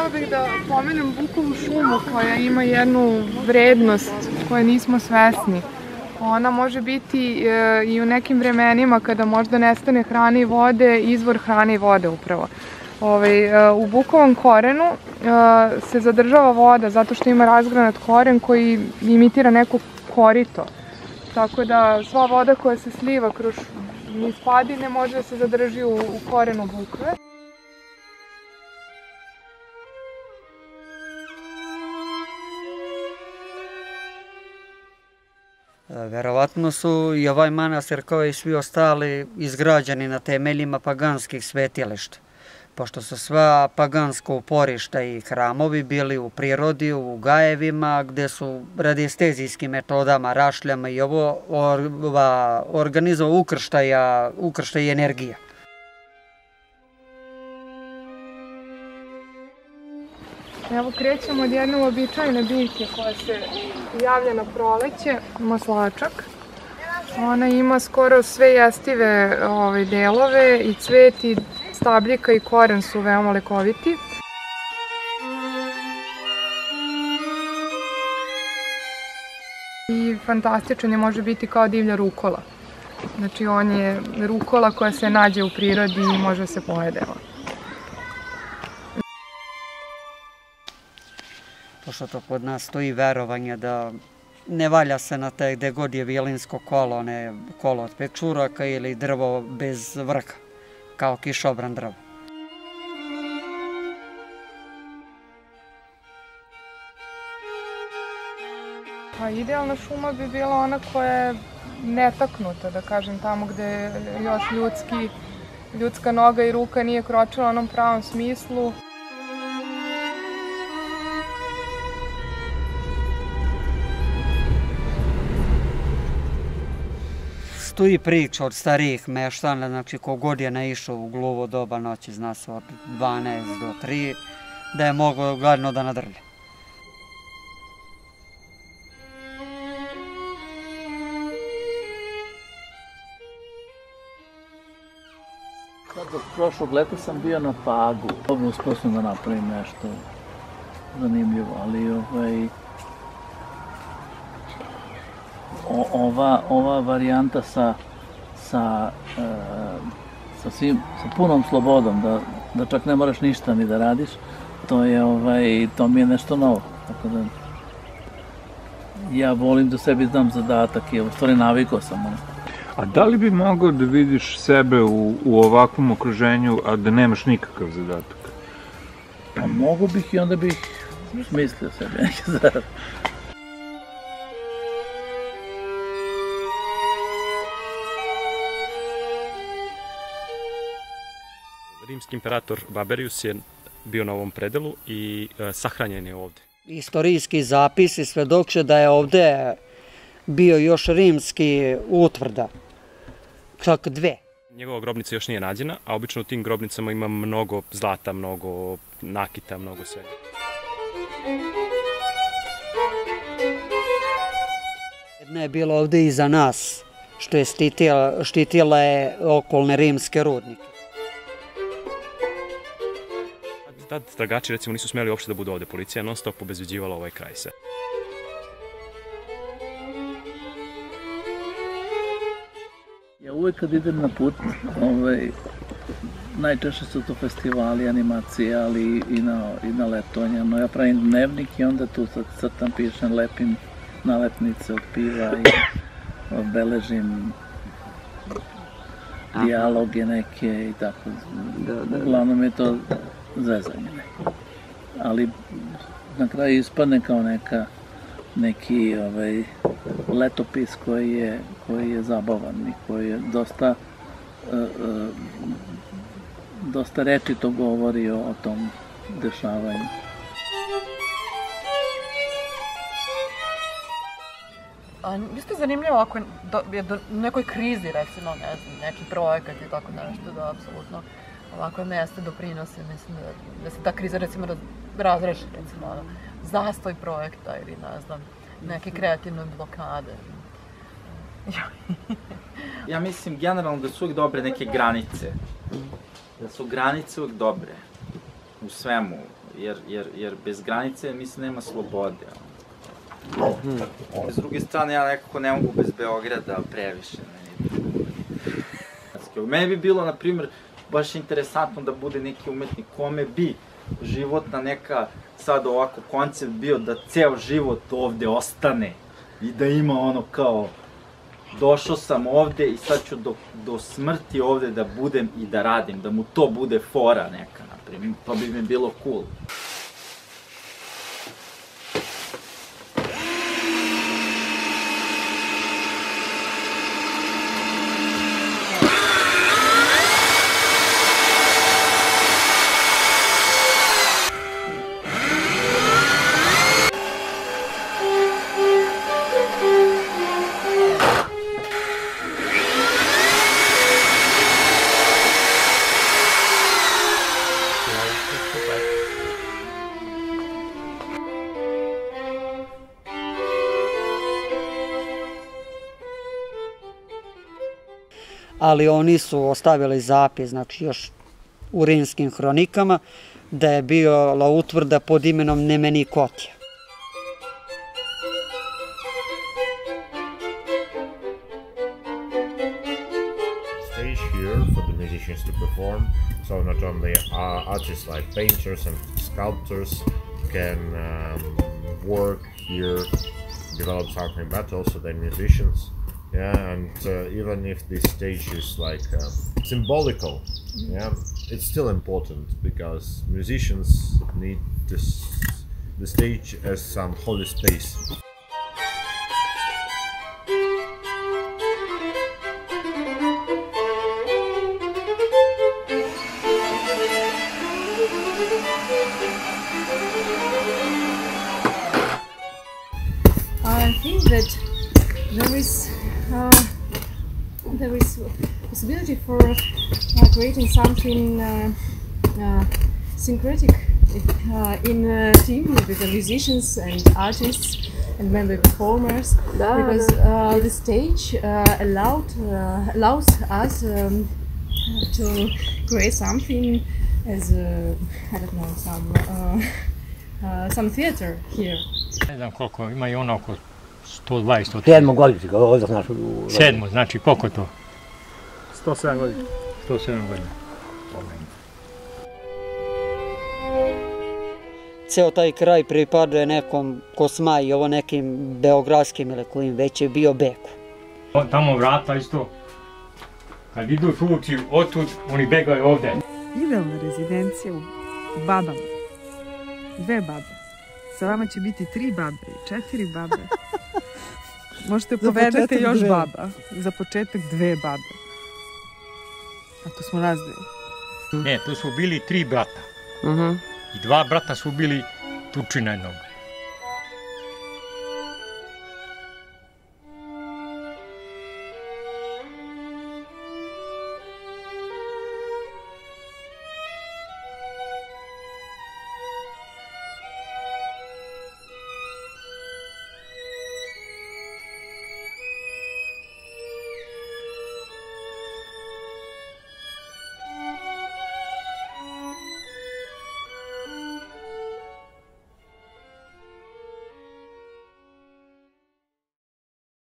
htjela bih da pomenem bukovu šumu koja ima jednu vrednost koje nismo svesni. Ona može biti i u nekim vremenima kada možda nestane hrane i vode, izvor hrane i vode upravo. U bukovom korenu se zadržava voda zato što ima razgranat koren koji imitira neko korito. Tako da sva voda koja se sliva kroz niz padine može da se zadrži u korenu bukve. Verovatno su i ovaj manastir kao i svi ostali izgrađeni na temeljima paganskih svetilišta, pošto su sva paganska uporišta i hramovi bili u prirodi, u gajevima, gde su radiestezijskim metodama, rašljama i ovo organizovao ukrštaj energija. Evo krećemo od jedne uobičajene biljke koja se javlja na proleće, maslačak. Ona ima skoro sve jestive delove i cvet i stabljika i koren su veoma lekoviti. I fantastičan je, može biti kao divlja rukola. Znači on je rukola koja se nađe u prirodi i može se pojede. Pošto to kod nas stoji verovanje da ne valja se na te gde god je vilinsko kolo, ne kolo od pečuraka ili drvo bez vrha, kao kišobran drvo. Pa idealna šuma bi bila ona koja je netaknuta, da kažem, tamo gde još ljudska noga i ruka nije kročila u onom pravom smislu. Stoji priča od starijih meštana, znači kogod je naišao u gluvo doba noći, zna se od 12 do 3, da je mogao gladno da nadrlja. Prošlog leta sam bio na Pagu. Uspio sam da napravim nešto zanimljivo, ali ova varijanta sa punom slobodom, da čak ne moraš ništa ni da radiš, to mi je nešto novo. Tako da ja volim da sebi dam zadatak i u stvari navikao sam. A da li bi mogao da vidiš sebe u ovakvom okruženju, a da nemaš nikakav zadatak? Pa mogu bih i onda bih smislio sebi neki zadatak. Rimski imperator Baberius je bio na ovom predelu i sahranjen je ovde. Istorijski zapisi svedoče da je ovde bio još rimski utvrda, čak 2. Njegova grobnica još nije nađena, a obično u tim grobnicama ima mnogo zlata, mnogo nakita, mnogo svega. Jedna je bila ovde iza nas, što je štitila je okolne rimske rudnike. Tad tragači recimo nisu smeli uopšte da budu ovde. Policija je non stop obezbeđivala ovaj kraj se. Ja uvek kad idem na put, najčešće su to festivali, animacije, ali i na letovanja. No ja pravim dnevnik i onda tu crtam, pišem, lepim nalepnice od piva i beležim dijaloge neke i tako. Uglavnom je to zezanje neko. Ali na kraju ispadne kao neki letopis koji je zabavan i koji je dosta rečito govori o tom dešavanju. Isto je zanimljivo ako je do nekoj krizi, recimo, ne znam, neki projekat i tako nešto, da apsolutno ovakve mesta doprinose, mislim da se ta kriza, recimo, razreši, recimo, zastoj projekta ili, ne znam, neke kreativne blokade. Ja mislim generalno da su uvijek dobre neke granice. Da su granice uvijek dobre. U svemu. jer bez granice, mislim, nema slobode. S druge strane, ja nekako ne mogu bez Beograda previše. Meni bi bilo, na primjer, baš interesantno da bude neki umetnik kome bi životna neka, sad ovako koncept bio da ceo život ovde ostane i da ima ono kao došao sam ovde i sad ću do smrti ovde da budem i da radim, da mu to bude fora neka, na primjer, to bi mi bilo cool. Ali oni su ostavili zapis, znači još u rimskim hronikama, da je bila utvrda pod imenom Nemenikotija. Stage here for the musicians to perform, so not only artists like painters and sculptors can work here, develop something, but also the musicians. Yeah, and even if this stage is like symbolical, yeah, it's still important because musicians need the stage as some holy space. I think that there is possibility for creating something syncretic in a team with the musicians and artists and maybe performers, because the stage allows us to create something as I don't know, some theater here. Ne znam koliko, ima i ono oko 120. 7. godišnjaka, ovdje znaš. 7. znači koliko to? 107 godina. 107 godina. Ceo taj kraj pripaduje nekom Kosmaji, ovo nekim beogradskim ili kojim već je bio Beku. Tamo vrata isto, kad idu tuci otud, oni begaju ovde. Idealna rezidencija u babama. 2 babe. Sa vama će biti 3 babe, 4 babe. Možete povedati još baba. Za početak 2 babe. A to smo nas 2. Ne, to su bili 3 brata. I 2 brata su bili tučina jednog.